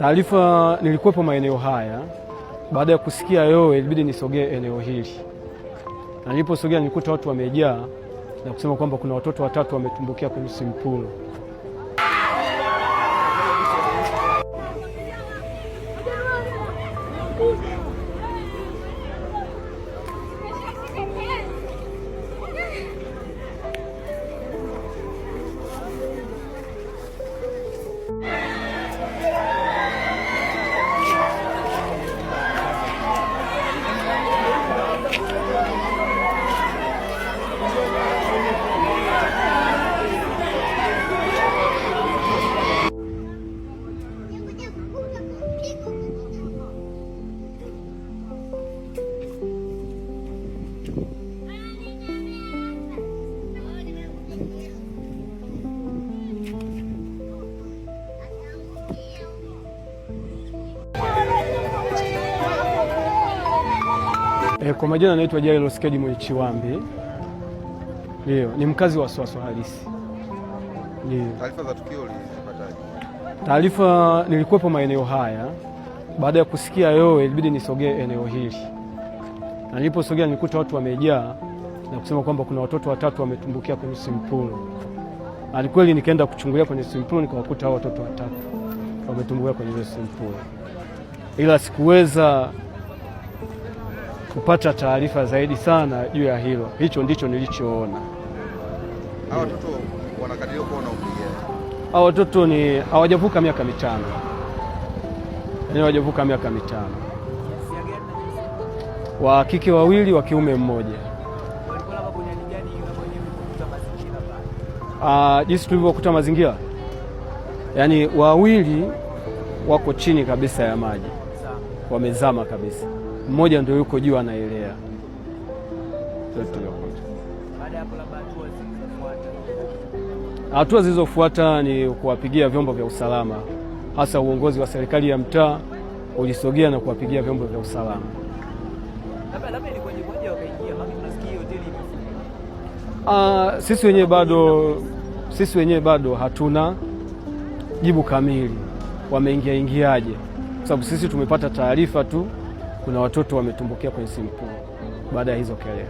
Taarifa, nilikuwepo maeneo haya. Baada ya kusikia yowe ilibidi nisogee eneo hili, na niliposogea nilikuta watu wamejaa na kusema kwamba kuna watoto watatu wametumbukia kwenye swimming pool. Kwa majina naitwa Jairus Kedi Mwichiwambi. Ndio, ni mkazi wa Swaswa halisi. Ndio. Taarifa za tukio ulizipataje? Taarifa, nilikuwepo maeneo haya. Baada ya kusikia yowe ilibidi nisogee eneo hili, na niliposogea nilikuta watu wamejaa na kusema kwamba kuna watoto watatu wametumbukia kwenye swimming pool. Alikweli nikaenda kuchungulia kwenye swimming pool nikawakuta hao watoto watatu wametumbukia kwenye swimming pool, ila sikuweza kupata taarifa zaidi sana juu ya hilo. Hicho ndicho nilichoona. Hao watoto wanakadiriwa kuwa na umri gani? Hao watoto ni hawajavuka miaka mitano. Hawajavuka miaka mitano. Wa kike wawili, wa kiume mmoja. Jinsi tulivyokuta mazingira, yaani wawili wako chini kabisa ya maji, wamezama kabisa. Mmoja ndio yuko juu anaelea. Hatua zilizofuata ni kuwapigia vyombo vya usalama, hasa uongozi wa serikali ya mtaa ulisogea na kuwapigia vyombo vya usalama. Sisi wenyewe bado hatuna jibu kamili wameingiaje, kwa sababu sisi tumepata taarifa tu kuna watoto wametumbukia kwenye swimming pool baada ya hizo kelele.